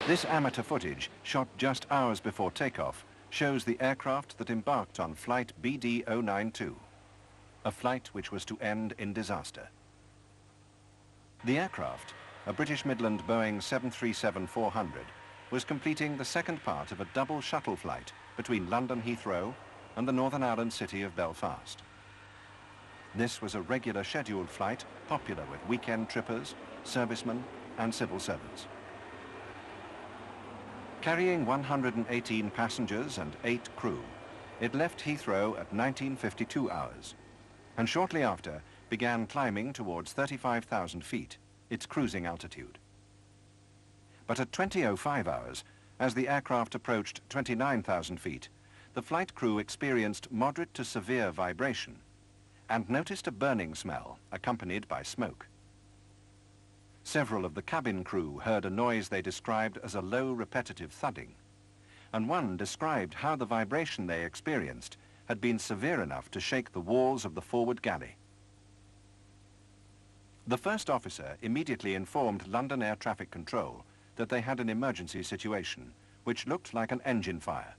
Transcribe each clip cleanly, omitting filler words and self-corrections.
This amateur footage, shot just hours before takeoff, shows the aircraft that embarked on flight BD-092, a flight which was to end in disaster. The aircraft, a British Midland Boeing 737-400, was completing the second part of a double shuttle flight between London Heathrow and the Northern Ireland city of Belfast. This was a regular scheduled flight, popular with weekend trippers, servicemen and civil servants. Carrying 118 passengers and 8 crew, it left Heathrow at 1952 hours, and shortly after began climbing towards 35,000 feet, its cruising altitude. But at 20:05 hours, as the aircraft approached 29,000 feet, the flight crew experienced moderate to severe vibration and noticed a burning smell accompanied by smoke. Several of the cabin crew heard a noise they described as a low repetitive thudding, and one described how the vibration they experienced had been severe enough to shake the walls of the forward galley. The first officer immediately informed London Air Traffic Control that they had an emergency situation, which looked like an engine fire,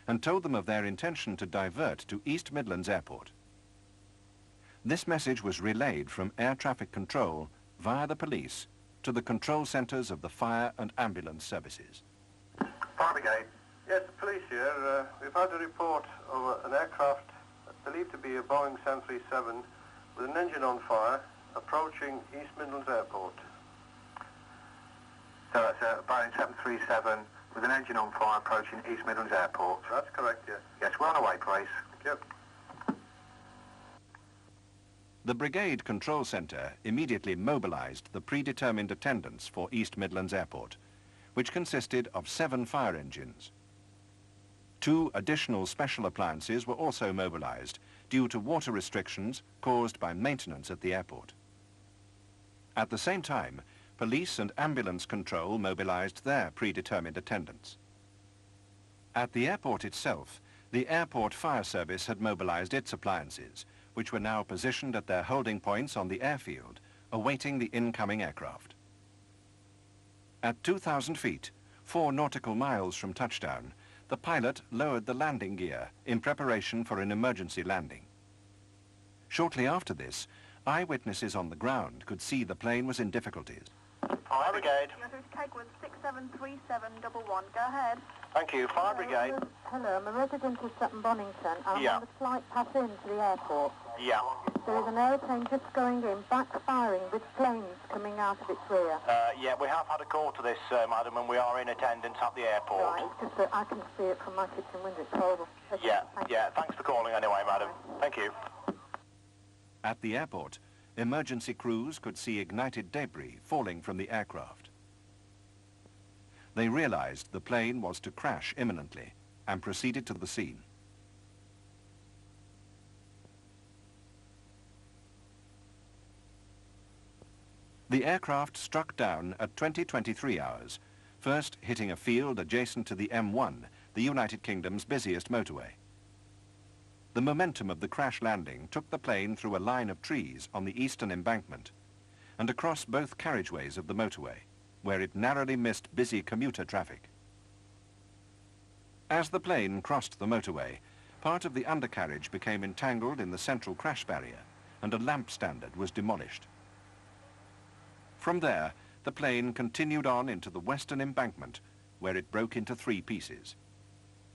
and told them of their intention to divert to East Midlands Airport. This message was relayed from Air Traffic Control via the police to the control centres of the fire and ambulance services. Fire Brigade. Yes, the police here. We've had a report of an aircraft believed to be a Boeing 737 with an engine on fire approaching East Midlands Airport. So that's a Boeing 737 with an engine on fire approaching East Midlands Airport? That's correct, yes. Yes, we're on our way, please. Yep. The Brigade Control Centre immediately mobilised the predetermined attendants for East Midlands Airport, which consisted of 7 fire engines. 2 additional special appliances were also mobilised due to water restrictions caused by maintenance at the airport. At the same time, police and ambulance control mobilised their predetermined attendants. At the airport itself, the Airport Fire Service had mobilised its appliances, which were now positioned at their holding points on the airfield, awaiting the incoming aircraft. At 2,000 feet, 4 nautical miles from touchdown, the pilot lowered the landing gear in preparation for an emergency landing. Shortly after this, eyewitnesses on the ground could see the plane was in difficulties. Fire Brigade. You're through to Kegworth 673711. Go ahead. Thank you. Fire Brigade. Hello, I'm a resident of Sutton Bonington. I'm Yeah. on the flight path into the airport. Yeah. There is an aeroplane just going in, backfiring with flames coming out of its rear. Yeah, we have had a call to this, madam, and we are in attendance at the airport. Right, it's just that I can see it from my kitchen window. It's horrible. Yeah, Thank yeah. Thanks for calling anyway, madam. Thank you. At the airport, emergency crews could see ignited debris falling from the aircraft. They realized the plane was to crash imminently and proceeded to the scene. The aircraft struck down at 20:23 hours, first hitting a field adjacent to the M1, the United Kingdom's busiest motorway. The momentum of the crash landing took the plane through a line of trees on the eastern embankment and across both carriageways of the motorway, where it narrowly missed busy commuter traffic. As the plane crossed the motorway, part of the undercarriage became entangled in the central crash barrier and a lamp standard was demolished. From there, the plane continued on into the western embankment, where it broke into 3 pieces.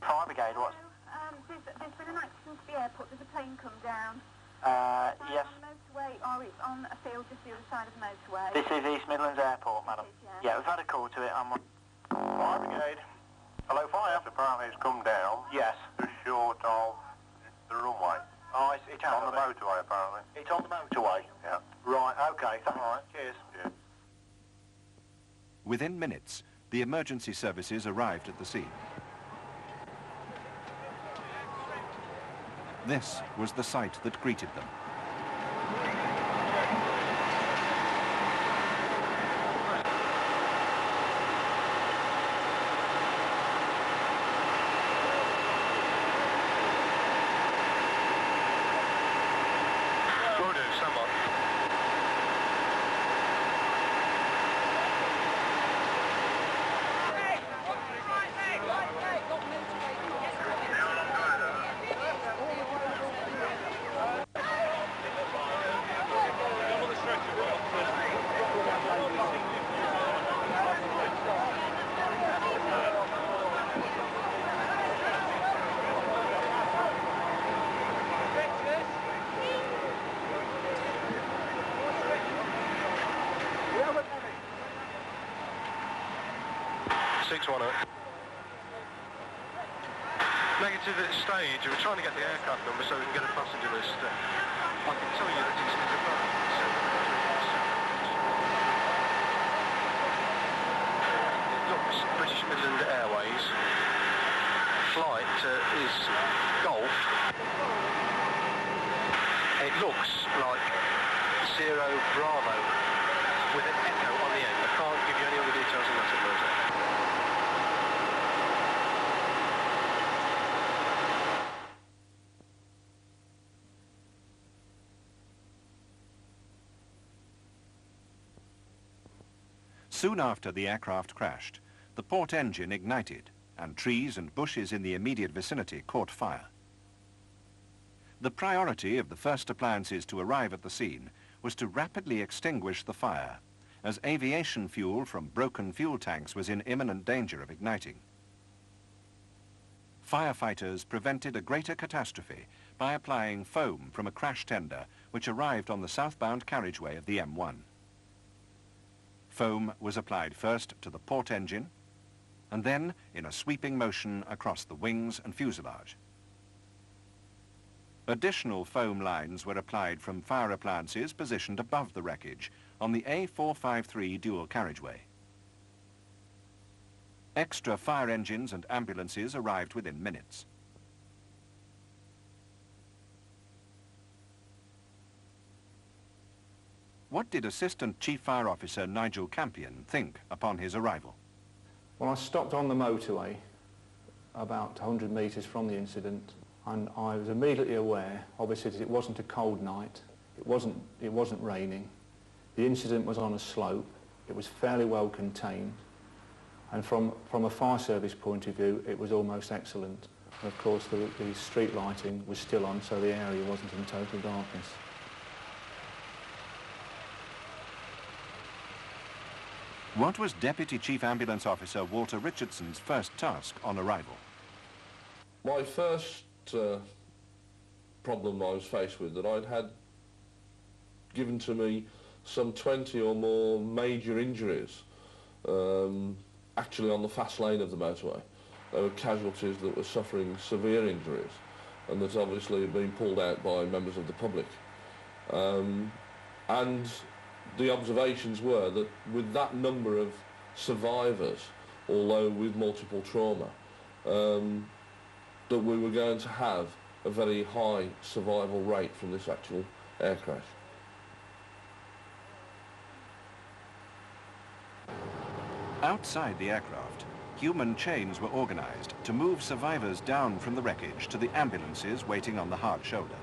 Fire Brigade, what? There's been an accident at the airport. There's a plane come down. Yes. On the motorway, or it's on a field just the other side of the motorway. This is East Midlands Airport, madam. It is, Yeah, we've had a call to it. I'm on... Fire Brigade. Hello, fire. Yes, apparently it's come down Yes. just short of the runway. Oh, it's On the motorway, apparently. It's on the motorway? Yeah. Right, okay. All right, cheers. Yeah. Within minutes, the emergency services arrived at the scene. This was the sight that greeted them. 610. Negative at this stage. We're trying to get the aircraft number so we can get a passenger list. I can tell you that it's in the looks British Midland Airways. Flight is Golf. It looks like Zero Bravo with an echo on the end. I can't give you any other details on that at the moment. Soon after the aircraft crashed, the port engine ignited and trees and bushes in the immediate vicinity caught fire. The priority of the first appliances to arrive at the scene was to rapidly extinguish the fire, as aviation fuel from broken fuel tanks was in imminent danger of igniting. Firefighters prevented a greater catastrophe by applying foam from a crash tender which arrived on the southbound carriageway of the M1. Foam was applied first to the port engine, and then in a sweeping motion across the wings and fuselage. Additional foam lines were applied from fire appliances positioned above the wreckage on the A453 dual carriageway. Extra fire engines and ambulances arrived within minutes. What did Assistant Chief Fire Officer Nigel Campion think upon his arrival? Well, I stopped on the motorway about 100 metres from the incident, and I was immediately aware, obviously, that it wasn't a cold night, it wasn't raining, the incident was on a slope, it was fairly well contained, and from a fire service point of view, it was almost excellent. And of course, the street lighting was still on, so the area wasn't in total darkness. What was Deputy Chief Ambulance Officer Walter Richardson's first task on arrival? My first problem I was faced with, that I'd had given to me some 20 or more major injuries, actually on the fast lane of the motorway. There were casualties that were suffering severe injuries, and that obviously had been pulled out by members of the public. And the observations were that with that number of survivors, although with multiple trauma, that we were going to have a very high survival rate from this actual air crash. Outside the aircraft, human chains were organised to move survivors down from the wreckage to the ambulances waiting on the hard shoulder.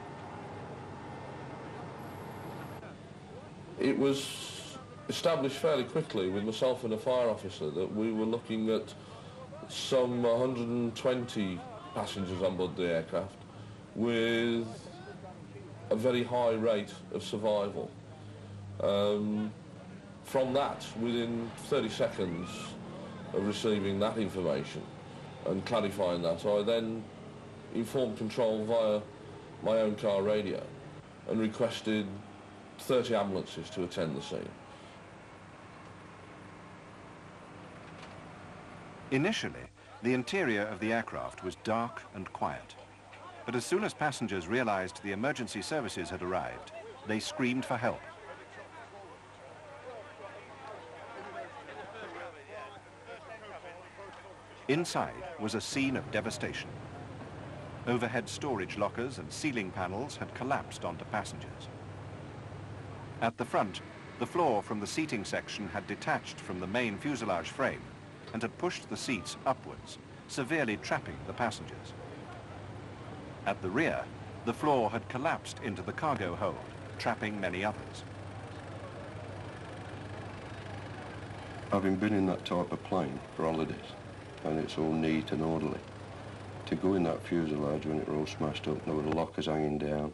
It was established fairly quickly with myself and a fire officer that we were looking at some 120 passengers on board the aircraft with a very high rate of survival. From that, within 30 seconds of receiving that information and clarifying that, I then informed control via my own car radio and requested 30 ambulances to attend the scene. Initially, the interior of the aircraft was dark and quiet. But as soon as passengers realized the emergency services had arrived, they screamed for help. Inside was a scene of devastation. Overhead storage lockers and ceiling panels had collapsed onto passengers. At the front, the floor from the seating section had detached from the main fuselage frame and had pushed the seats upwards, severely trapping the passengers. At the rear, the floor had collapsed into the cargo hold, trapping many others. Having been in that type of plane for holidays, and it's all neat and orderly, to go in that fuselage when it were all smashed up, there were the lockers hanging down,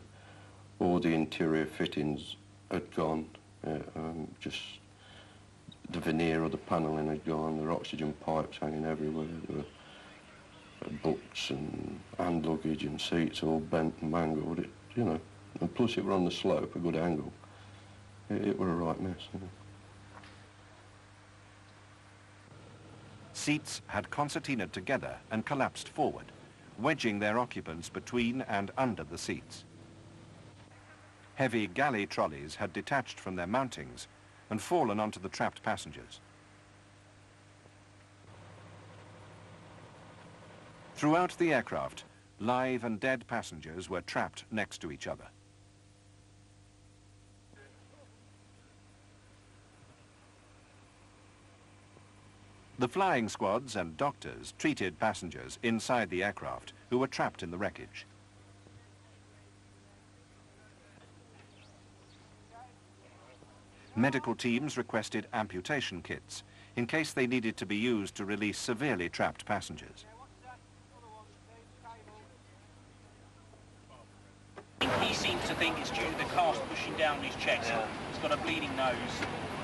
all the interior fittings had gone, just the veneer of the panelling had gone, there were oxygen pipes hanging everywhere, there were books and hand luggage and seats all bent and mangled, you know, and plus it were on the slope, a good angle. It were a right mess, you know. Seats had concertinaed together and collapsed forward, wedging their occupants between and under the seats. Heavy galley trolleys had detached from their mountings and fallen onto the trapped passengers. Throughout the aircraft, live and dead passengers were trapped next to each other. The flying squads and doctors treated passengers inside the aircraft who were trapped in the wreckage. Medical teams requested amputation kits in case they needed to be used to release severely trapped passengers. He seems to think it's due to the cast pushing down his chest. Yeah. He's got a bleeding nose,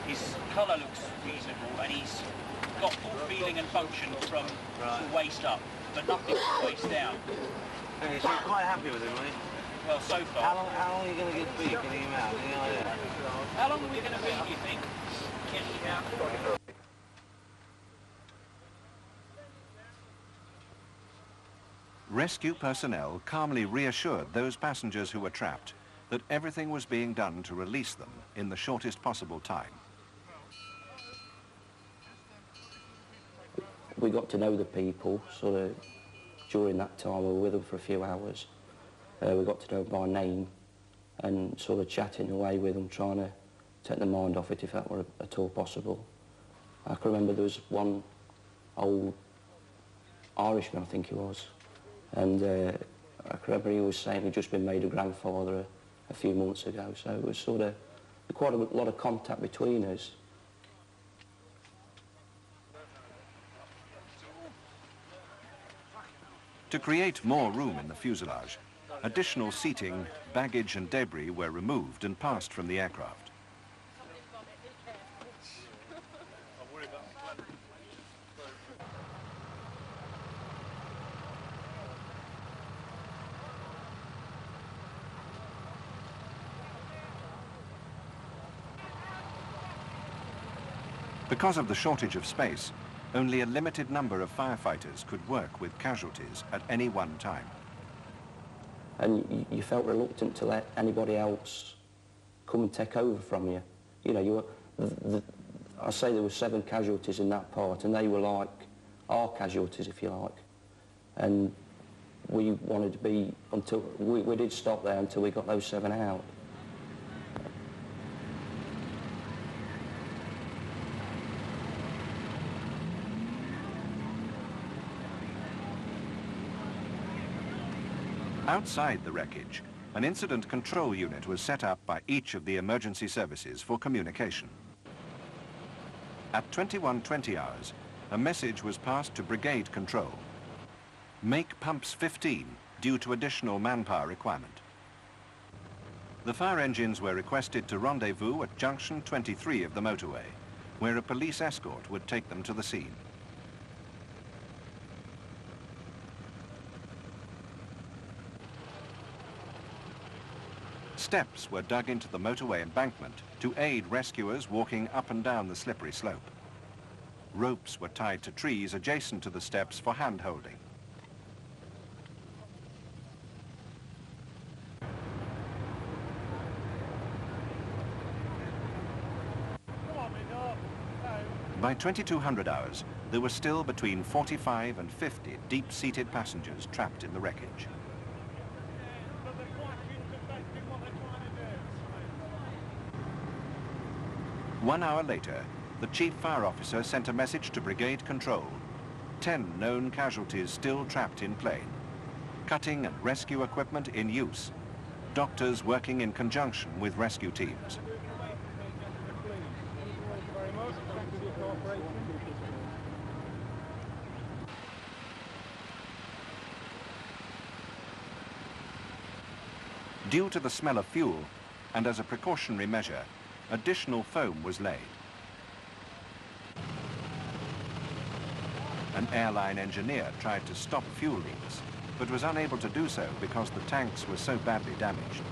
his colour looks reasonable, and he's got full feeling and function from the waist up, but nothing from the waist down. Okay, so you're quite happy with him, are you? Well, so far. How long are you going to get beat getting him out? Any idea? How long are we going to be, do you think? Getting him out? Rescue personnel calmly reassured those passengers who were trapped that everything was being done to release them in the shortest possible time. We got to know the people sort of during that time. We were with them for a few hours. We got to know them by name and sort of chatting away with them, trying to take their mind off it if that were at all possible. I can remember there was one old Irishman, I think he was, and I can remember he was saying he'd just been made a grandfather a few months ago, so it was sort of quite a lot of contact between us. To create more room in the fuselage, additional seating, baggage and debris were removed and passed from the aircraft. Because of the shortage of space, only a limited number of firefighters could work with casualties at any one time. And you felt reluctant to let anybody else come and take over from you. You know, I say there were 7 casualties in that part, and they were like our casualties, if you like. And we wanted to be, until we did stop there until we got those 7 out. Outside the wreckage, an incident control unit was set up by each of the emergency services for communication. At 21:20 hours, a message was passed to brigade control. Make pumps 15 due to additional manpower requirement. The fire engines were requested to rendezvous at junction 23 of the motorway, where a police escort would take them to the scene. Steps were dug into the motorway embankment to aid rescuers walking up and down the slippery slope. Ropes were tied to trees adjacent to the steps for hand-holding. By 2200 hours, there were still between 45 and 50 deep-seated passengers trapped in the wreckage. One hour later, the chief fire officer sent a message to brigade control. 10 known casualties still trapped in plane. Cutting and rescue equipment in use. Doctors working in conjunction with rescue teams. Due to the smell of fuel, and as a precautionary measure, additional foam was laid. An airline engineer tried to stop fuel leaks, but was unable to do so because the tanks were so badly damaged.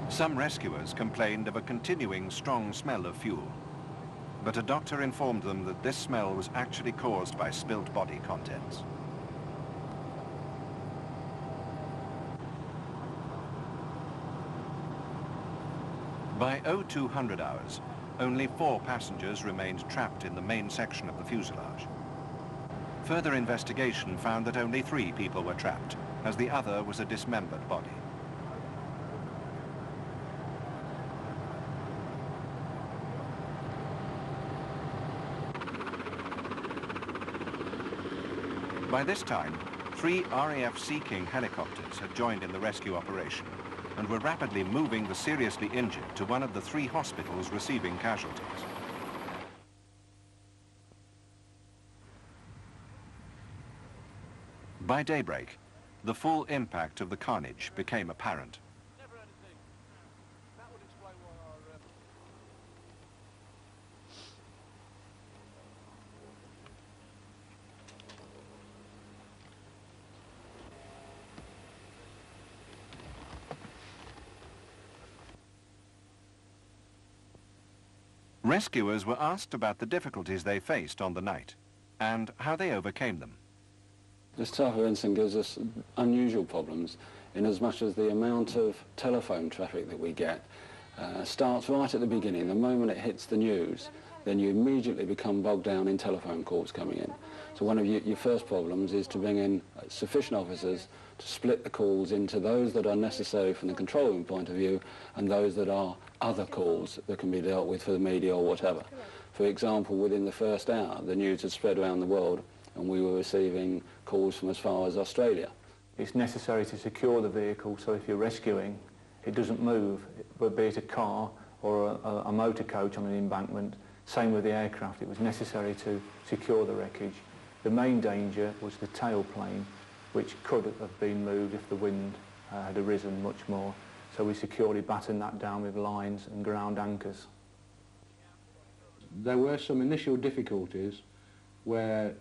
Some rescuers complained of a continuing strong smell of fuel, but a doctor informed them that this smell was actually caused by spilt body contents. By 0200 hours, only 4 passengers remained trapped in the main section of the fuselage. Further investigation found that only 3 people were trapped, as the other was a dismembered body. By this time, 3 RAF Sea King helicopters had joined in the rescue operation and were rapidly moving the seriously injured to one of the 3 hospitals receiving casualties. By daybreak, the full impact of the carnage became apparent. Rescuers were asked about the difficulties they faced on the night and how they overcame them. This type of incident gives us unusual problems in as much as the amount of telephone traffic that we get starts right at the beginning. The moment it hits the news, then you immediately become bogged down in telephone calls coming in. So one of your first problems is to bring in sufficient officers to split the calls into those that are necessary from the control room point of view and those that are other calls that can be dealt with for the media or whatever. For example, within the first hour, the news had spread around the world and we were receiving calls from as far as Australia. It's necessary to secure the vehicle, so if you're rescuing, it doesn't move, be it a car or a motor coach on an embankment. Same with the aircraft, it was necessary to secure the wreckage. The main danger was the tailplane, which could have been moved if the wind had arisen much more. So we securely battened that down with lines and ground anchors. There were some initial difficulties where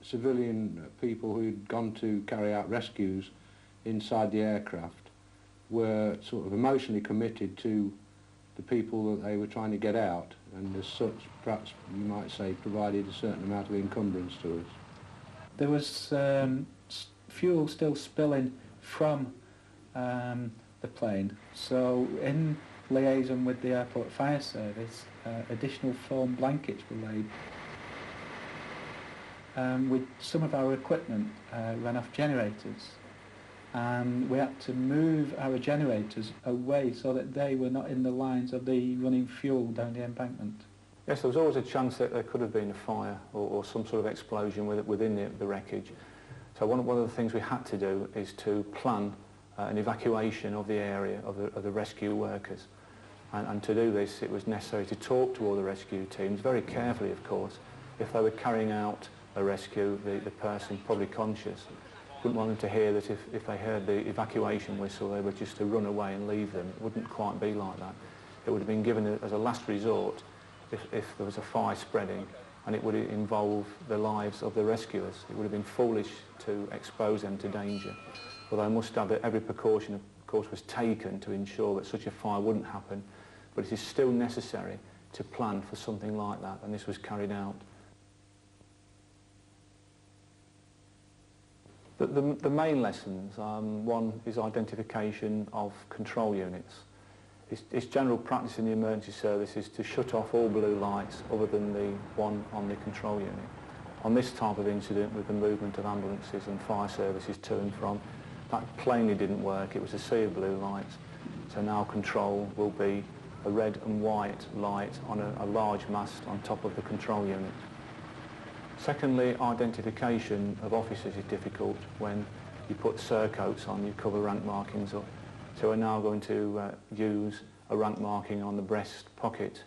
civilian people who'd gone to carry out rescues inside the aircraft were sort of emotionally committed to the people that they were trying to get out, and as such, perhaps you might say, provided a certain amount of encumbrance to us. There was fuel still spilling from the plane, so in liaison with the airport fire service, additional foam blankets were laid. With some of our equipment ran off generators, and we had to move our generators away so that they were not in the lines of the running fuel down the embankment. Yes, there was always a chance that there could have been a fire or some sort of explosion within the wreckage. So one of the things we had to do is to plan an evacuation of the area of the rescue workers. And to do this, it was necessary to talk to all the rescue teams, very carefully of course. If they were carrying out a rescue, the person probably conscious, wouldn't want them to hear that if they heard the evacuation whistle they were just to run away and leave them. It wouldn't quite be like that. It would have been given as a last resort if there was a fire spreading, and it would involve the lives of the rescuers. It would have been foolish to expose them to danger. Although I must add that every precaution, of course, was taken to ensure that such a fire wouldn't happen, but it is still necessary to plan for something like that, and this was carried out. The main lessons, one is identification of control units. It's general practice in the emergency services to shut off all blue lights other than the one on the control unit. On this type of incident with the movement of ambulances and fire services to and from, that plainly didn't work. It was a sea of blue lights. So now control will be a red and white light on a large mast on top of the control unit. Secondly, identification of officers is difficult when you put surcoats on, you cover rank markings up. So we're now going to use a rank marking on the breast pocket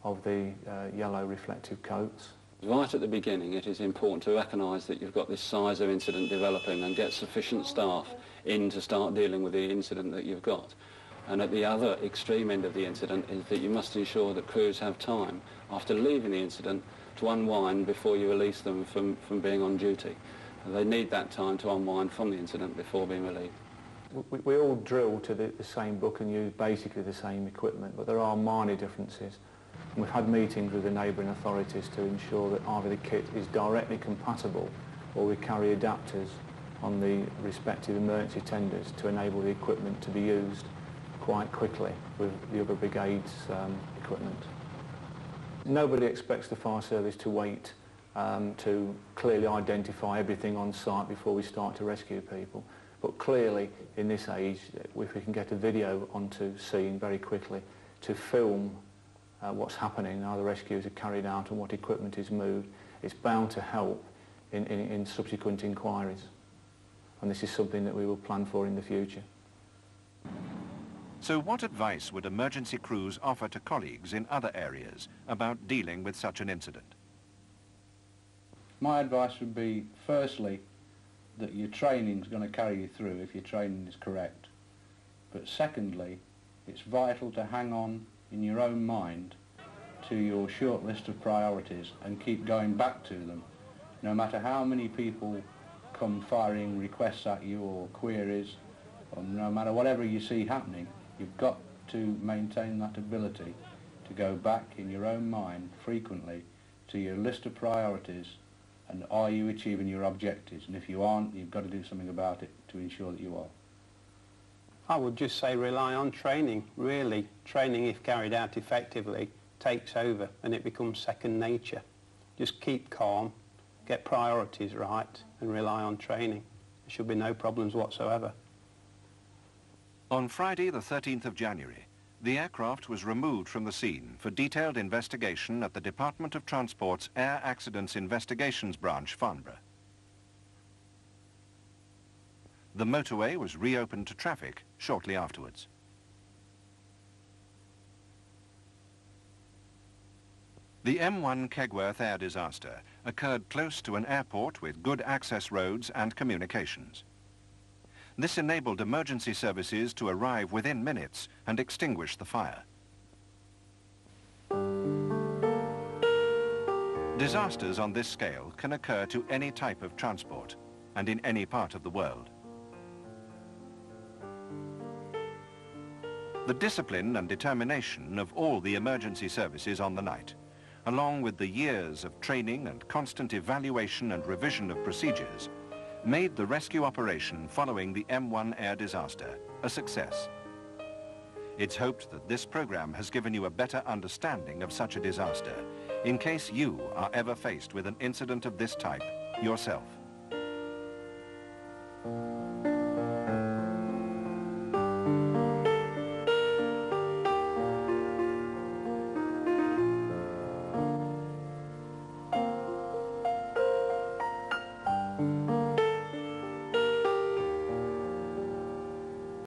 of the yellow reflective coats. Right at the beginning, it is important to recognise that you've got this size of incident developing and get sufficient staff in to start dealing with the incident that you've got. And at the other extreme end of the incident is that you must ensure that crews have time, after leaving the incident, to unwind before you release them from being on duty. And they need that time to unwind from the incident before being relieved. We all drill to the same book and use basically the same equipment, but there are minor differences. And we've had meetings with the neighbouring authorities to ensure that either the kit is directly compatible or we carry adapters on the respective emergency tenders to enable the equipment to be used quite quickly with the other brigade's equipment. Nobody expects the fire service to wait to clearly identify everything on site before we start to rescue people. But clearly, in this age, if we can get a video onto scene very quickly to film what's happening, how the rescues are carried out and what equipment is moved, it's bound to help in subsequent inquiries. And this is something that we will plan for in the future. So what advice would emergency crews offer to colleagues in other areas about dealing with such an incident? My advice would be, firstly, that your training's going to carry you through if your training is correct. But secondly, it's vital to hang on in your own mind to your short list of priorities and keep going back to them. No matter how many people come firing requests at you or queries, or no matter whatever you see happening, you've got to maintain that ability to go back in your own mind frequently to your list of priorities and are you achieving your objectives, and if you aren't, you've got to do something about it to ensure that you are. I would just say rely on training, really. Training, if carried out effectively, takes over and it becomes second nature. Just keep calm, get priorities right and rely on training. There should be no problems whatsoever. On Friday the 13th of January, the aircraft was removed from the scene for detailed investigation at the Department of Transport's Air Accidents Investigations Branch, Farnborough. The motorway was reopened to traffic shortly afterwards. The M1 Kegworth air disaster occurred close to an airport with good access roads and communications. This enabled emergency services to arrive within minutes and extinguish the fire. Disasters on this scale can occur to any type of transport and in any part of the world. The discipline and determination of all the emergency services on the night, along with the years of training and constant evaluation and revision of procedures, made the rescue operation following the M1 air disaster a success. It's hoped that this program has given you a better understanding of such a disaster in case you are ever faced with an incident of this type yourself.